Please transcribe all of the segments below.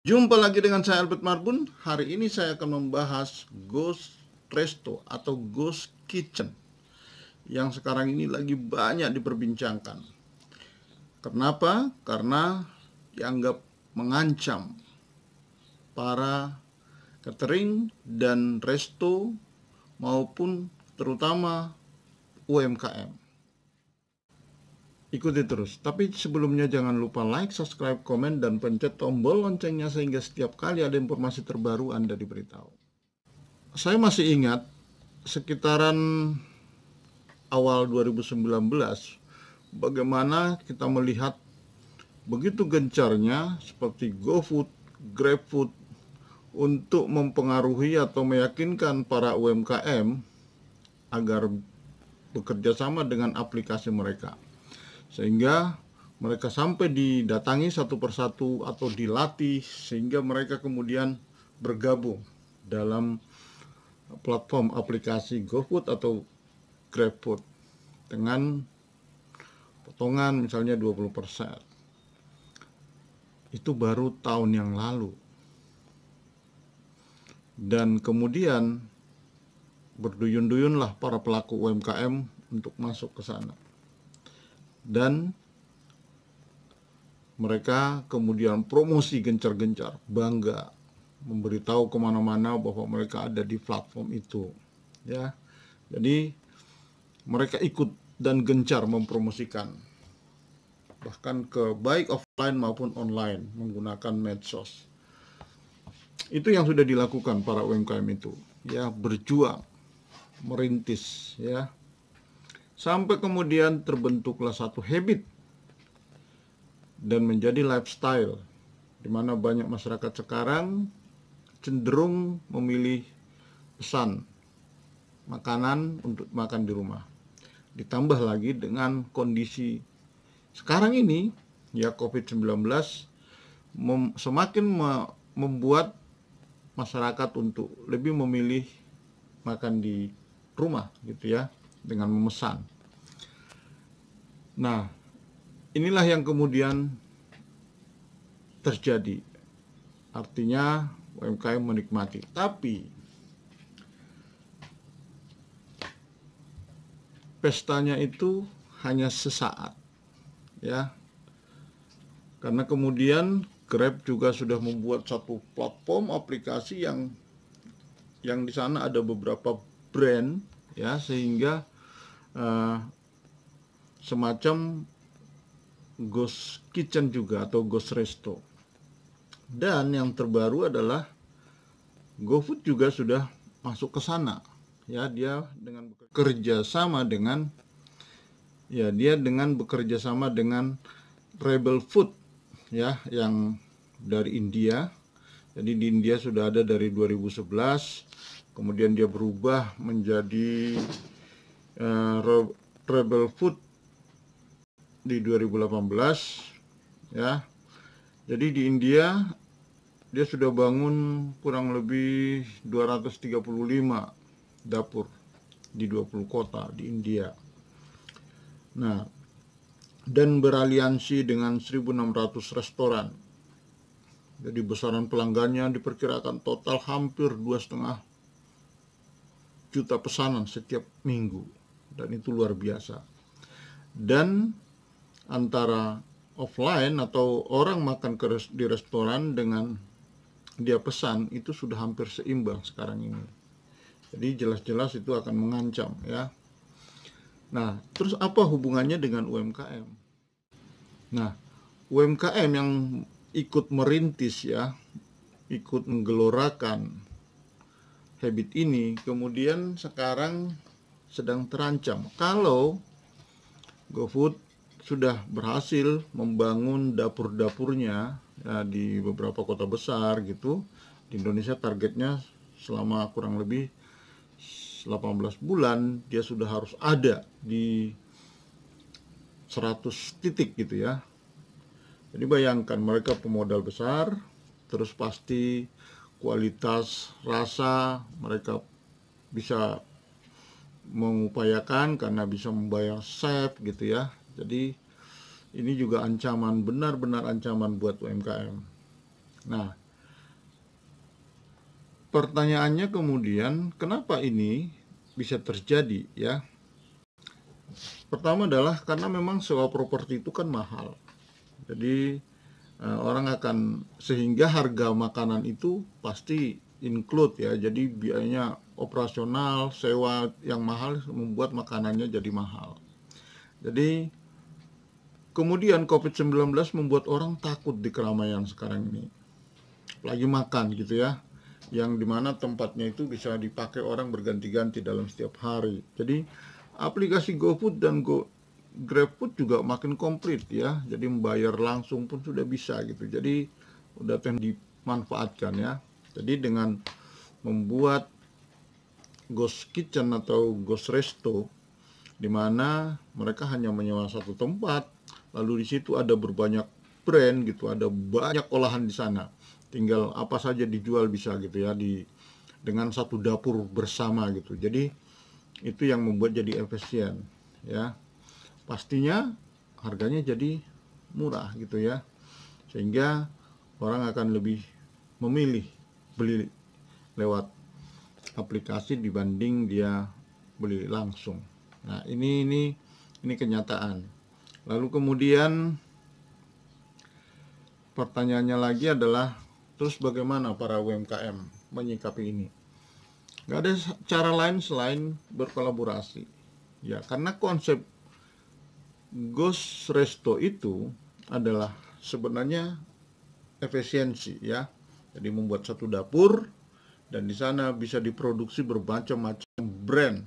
Jumpa lagi dengan saya Albert Marbun. Hari ini saya akan membahas Ghost Resto atau Ghost Kitchen yang sekarang ini lagi banyak diperbincangkan. Kenapa? Karena dianggap mengancam para catering dan resto maupun terutama UMKM. Ikuti terus. Tapi sebelumnya jangan lupa like, subscribe, komen, dan pencet tombol loncengnya sehingga setiap kali ada informasi terbaru Anda diberitahu. Saya masih ingat sekitaran awal 2019 bagaimana kita melihat begitu gencarnya seperti GoFood, GrabFood untuk mempengaruhi atau meyakinkan para UMKM agar bekerja sama dengan aplikasi mereka. Sehingga mereka sampai didatangi satu persatu atau dilatih sehingga mereka kemudian bergabung dalam platform aplikasi GoFood atau GrabFood dengan potongan misalnya 20%. Itu baru tahun yang lalu. Dan kemudian berduyun-duyunlah para pelaku UMKM untuk masuk ke sana. Dan mereka kemudian promosi gencar-gencar, bangga memberitahu kemana-mana bahwa mereka ada di platform itu, ya. Jadi mereka ikut dan gencar mempromosikan, bahkan ke baik offline maupun online menggunakan medsos. Itu yang sudah dilakukan para UMKM itu, ya, berjuang, merintis, ya. Sampai kemudian terbentuklah satu habit dan menjadi lifestyle di mana banyak masyarakat sekarang cenderung memilih pesan makanan untuk makan di rumah. Ditambah lagi dengan kondisi sekarang ini, ya, COVID-19 semakin membuat masyarakat untuk lebih memilih makan di rumah gitu, ya, dengan memesan. Nah, inilah yang kemudian terjadi. Artinya UMKM menikmati. Tapi pestanya itu hanya sesaat, ya. Karena kemudian Grab juga sudah membuat satu platform aplikasi yang di sana ada beberapa brand, ya, sehingga semacam Ghost Kitchen juga atau Ghost Resto. Dan yang terbaru adalah GoFood juga sudah masuk ke sana, ya. Dia dengan bekerja sama dengan Rebel Food, ya, yang dari India. Jadi di India sudah ada dari 2011, kemudian dia berubah menjadi Rebel Food di 2018, ya. Jadi di India dia sudah bangun kurang lebih 235 dapur di 20 kota di India. Nah, dan beraliansi dengan 1.600 restoran. Jadi besaran pelanggannya diperkirakan total hampir 2,5 juta pesanan setiap minggu, dan itu luar biasa. Dan antara offline atau orang makan di restoran dengan dia pesan itu sudah hampir seimbang sekarang ini. Jadi jelas-jelas itu akan mengancam, ya. Nah, terus apa hubungannya dengan UMKM? Nah, UMKM yang ikut merintis, ya, ikut menggelorakan habit ini, kemudian sekarang sedang terancam kalau GoFood sudah berhasil membangun dapur-dapurnya, ya, di beberapa kota besar gitu. Di Indonesia targetnya selama kurang lebih 18 bulan dia sudah harus ada di 100 titik gitu, ya. Jadi bayangkan mereka pemodal besar, terus pasti kualitas rasa mereka bisa mengupayakan karena bisa membayar chef gitu, ya. Jadi ini juga ancaman, benar-benar ancaman buat UMKM. Nah, pertanyaannya kemudian, kenapa ini bisa terjadi ya? Pertama adalah karena memang sewa properti itu kan mahal. Jadi orang akan, sehingga harga makanan itu pasti include ya. Jadi biayanya operasional, sewa yang mahal membuat makanannya jadi mahal. Jadi kemudian COVID-19 membuat orang takut di keramaian sekarang ini. Lagi makan gitu ya, yang dimana tempatnya itu bisa dipakai orang berganti-ganti dalam setiap hari. Jadi aplikasi GoFood dan GrabFood juga makin komplit ya. Jadi membayar langsung pun sudah bisa gitu. Jadi udah dimanfaatkan ya. Jadi dengan membuat ghost kitchen atau ghost resto, di mana mereka hanya menyewa satu tempat, lalu di situ ada berbanyak brand gitu, ada banyak olahan di sana. Tinggal apa saja dijual bisa gitu ya, dengan satu dapur bersama gitu. Jadi itu yang membuat jadi efisien ya. Pastinya harganya jadi murah gitu ya, sehingga orang akan lebih memilih beli lewat aplikasi dibanding dia beli langsung. Nah ini kenyataan. Lalu kemudian pertanyaannya lagi adalah, terus bagaimana para UMKM menyikapi ini? Gak ada cara lain selain berkolaborasi ya, karena konsep ghost resto itu adalah sebenarnya efisiensi ya. Jadi membuat satu dapur dan di sana bisa diproduksi bermacam-macam brand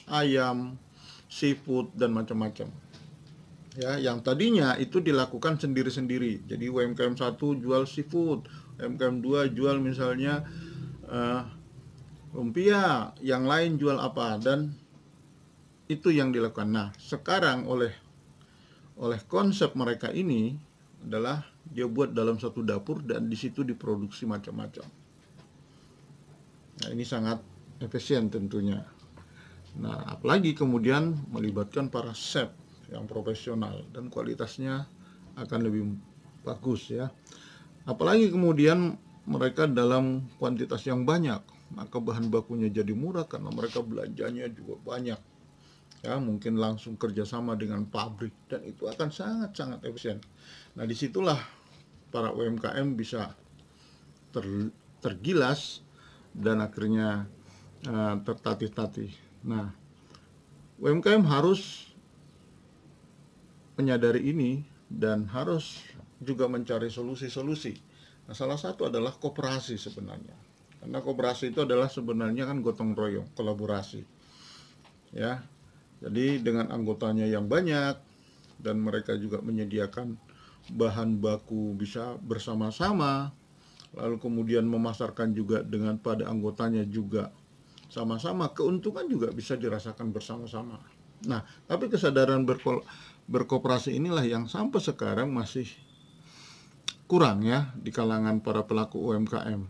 ayam, seafood dan macam-macam. Ya, yang tadinya itu dilakukan sendiri-sendiri. Jadi UMKM 1 jual seafood, UMKM 2 jual misalnya lumpia, yang lain jual apa, dan itu yang dilakukan. Nah, sekarang oleh konsep mereka ini adalah dia buat dalam satu dapur dan di situ diproduksi macam-macam. Nah, ini sangat efisien tentunya. Nah, apalagi kemudian melibatkan para chef yang profesional dan kualitasnya akan lebih bagus ya. Apalagi kemudian mereka dalam kuantitas yang banyak, maka bahan bakunya jadi murah karena mereka belanjanya juga banyak. Ya, mungkin langsung kerjasama dengan pabrik dan itu akan sangat-sangat efisien. Nah, disitulah para UMKM bisa tergilas dan akhirnya tertatih-tatih. Nah, UMKM harus menyadari ini dan harus juga mencari solusi-solusi. Nah, salah satu adalah koperasi sebenarnya. Karena koperasi itu adalah sebenarnya kan gotong royong, kolaborasi. Ya. Jadi dengan anggotanya yang banyak dan mereka juga menyediakan bahan baku bisa bersama-sama, lalu kemudian memasarkan juga dengan pada anggotanya juga sama-sama, keuntungan juga bisa dirasakan bersama-sama. Nah, tapi kesadaran berkoperasi inilah yang sampai sekarang masih kurang ya di kalangan para pelaku UMKM.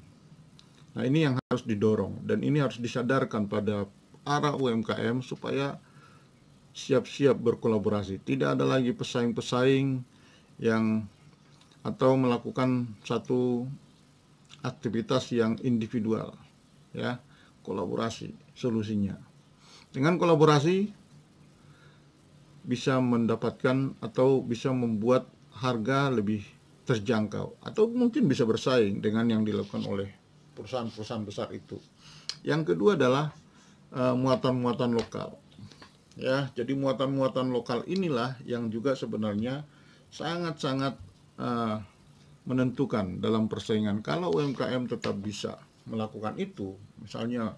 Nah, ini yang harus didorong dan ini harus disadarkan pada para UMKM supaya siap-siap berkolaborasi. Tidak ada lagi pesaing-pesaing yang atau melakukan satu aktivitas yang individual ya. Kolaborasi solusinya. Dengan kolaborasi bisa mendapatkan atau bisa membuat harga lebih terjangkau atau mungkin bisa bersaing dengan yang dilakukan oleh perusahaan-perusahaan besar itu. Yang kedua adalah muatan-muatan lokal. Ya, jadi muatan-muatan lokal inilah yang juga sebenarnya sangat-sangat menentukan dalam persaingan. Kalau UMKM tetap bisa melakukan itu, misalnya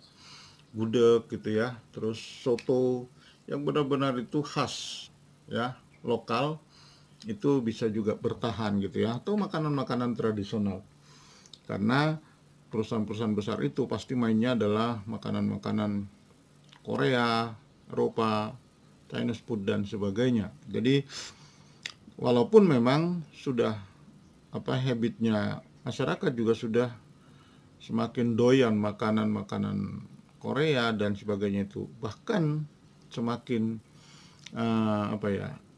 gudeg gitu ya, terus soto yang benar-benar itu khas ya, lokal, itu bisa juga bertahan gitu ya, atau makanan-makanan tradisional. Karena perusahaan-perusahaan besar itu pasti mainnya adalah makanan-makanan Korea, Eropa, Chinese food dan sebagainya. Jadi walaupun memang sudah habitnya masyarakat juga sudah semakin doyan makanan-makanan Korea dan sebagainya itu, bahkan semakin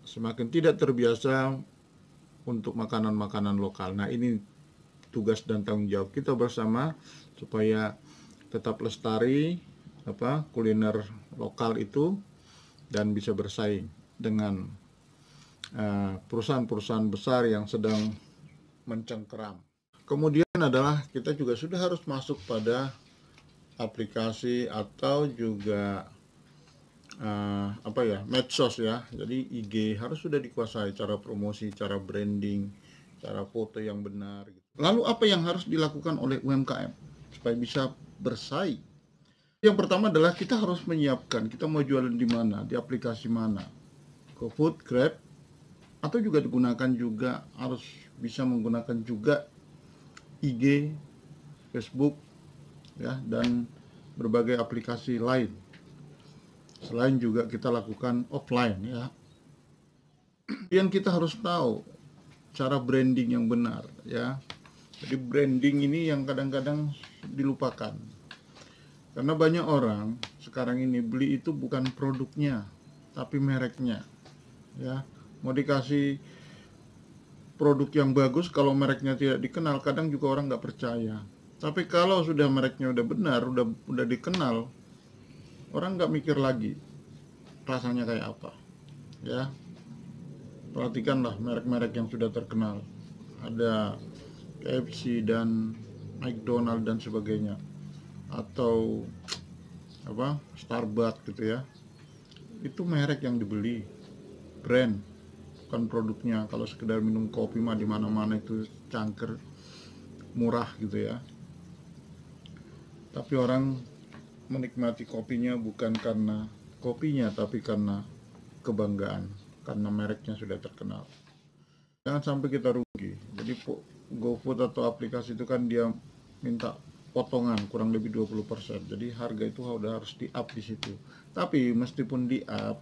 semakin tidak terbiasa untuk makanan-makanan lokal. Nah, ini tugas dan tanggung jawab kita bersama supaya tetap lestari kuliner lokal itu dan bisa bersaing dengan perusahaan-perusahaan besar yang sedang mencengkeram. Kemudian adalah kita juga sudah harus masuk pada aplikasi atau juga medsos ya. Jadi IG harus sudah dikuasai, cara promosi, cara branding, cara foto yang benar. Lalu apa yang harus dilakukan oleh UMKM supaya bisa bersaing? Yang pertama adalah kita harus menyiapkan, kita mau jualan di mana, di aplikasi mana, GoFood, Grab, atau juga digunakan juga, harus bisa menggunakan juga IG, Facebook, ya, dan berbagai aplikasi lain. Selain juga kita lakukan offline ya. Yang kita harus tahu cara branding yang benar ya. Jadi branding ini yang kadang-kadang dilupakan. Karena banyak orang sekarang ini beli itu bukan produknya, tapi mereknya. Ya, mau dikasih produk yang bagus, kalau mereknya tidak dikenal, kadang juga orang nggak percaya. Tapi kalau sudah mereknya udah benar, udah dikenal, orang nggak mikir lagi rasanya kayak apa. Ya, perhatikanlah merek-merek yang sudah terkenal. Ada KFC dan McDonald dan sebagainya, atau Starbucks gitu ya. Itu merek yang dibeli, brand, bukan produknya. Kalau sekedar minum kopi mah di mana-mana itu cangker murah gitu ya. Tapi orang menikmati kopinya bukan karena kopinya, tapi karena kebanggaan, karena mereknya sudah terkenal. Jangan sampai kita rugi. Jadi GoFood atau aplikasi itu kan dia minta potongan kurang lebih 20%. Jadi harga itu udah harus di-up di situ. Tapi meskipun di-up,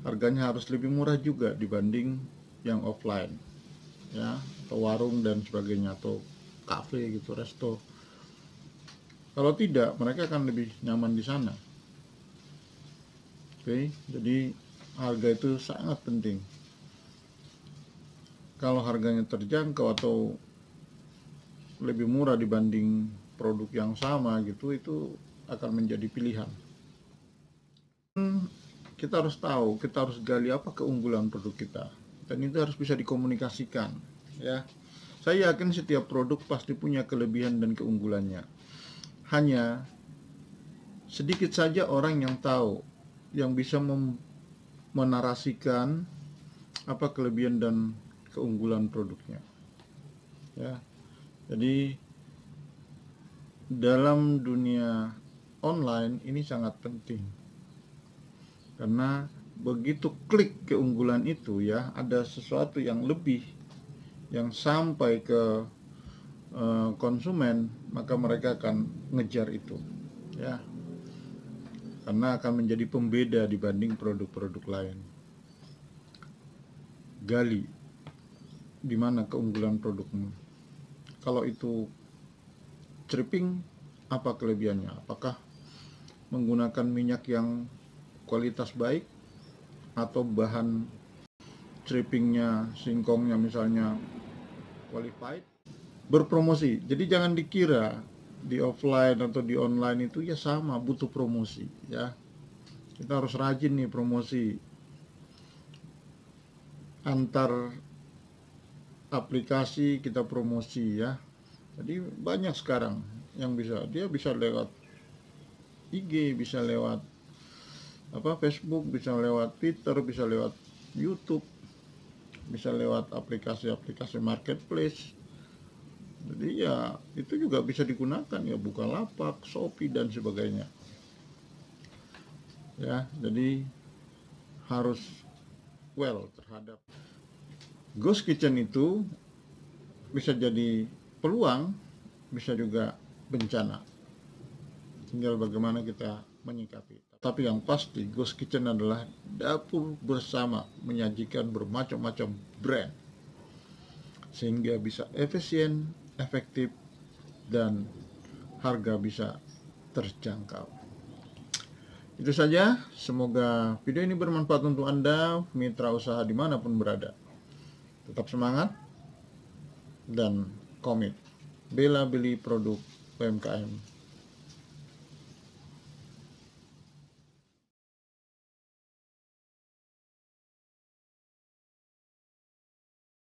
harganya harus lebih murah juga dibanding yang offline. Ya, atau warung dan sebagainya, atau kafe gitu, resto. Kalau tidak, mereka akan lebih nyaman di sana. Oke, jadi harga itu sangat penting. Kalau harganya terjangkau atau lebih murah dibanding produk yang sama gitu, itu akan menjadi pilihan. Kita harus tahu, kita harus gali apa keunggulan produk kita, dan itu harus bisa dikomunikasikan ya. Saya yakin setiap produk pasti punya kelebihan dan keunggulannya. Hanya sedikit saja orang yang tahu, yang bisa menarasikan apa kelebihan dan keunggulan produknya ya. Jadi dalam dunia online ini sangat penting, karena begitu klik keunggulan itu ya, ada sesuatu yang lebih yang sampai ke konsumen, maka mereka akan ngejar itu ya, karena akan menjadi pembeda dibanding produk-produk lain. Gali di mana keunggulan produkmu. Kalau itu stripping, apa kelebihannya? Apakah menggunakan minyak yang kualitas baik, atau bahan strippingnya, singkongnya misalnya qualified? Berpromosi. Jadi jangan dikira di offline atau di online itu ya sama, butuh promosi ya. Kita harus rajin nih promosi antar aplikasi, kita promosi ya. Jadi banyak sekarang yang dia bisa lewat IG, bisa lewat Facebook, bisa lewat Twitter, bisa lewat YouTube, bisa lewat aplikasi-aplikasi marketplace. Jadi ya itu juga bisa digunakan ya, Bukalapak, Shopee dan sebagainya. Ya, jadi harus terhadap ghost kitchen itu bisa jadi peluang, bisa juga bencana. Tinggal bagaimana kita menyikapi. Tapi yang pasti ghost kitchen adalah dapur bersama, menyajikan bermacam-macam brand sehingga bisa efisien, efektif, dan harga bisa terjangkau. Itu saja, semoga video ini bermanfaat untuk Anda, mitra usaha dimanapun berada. Tetap semangat dan komit bela beli produk UMKM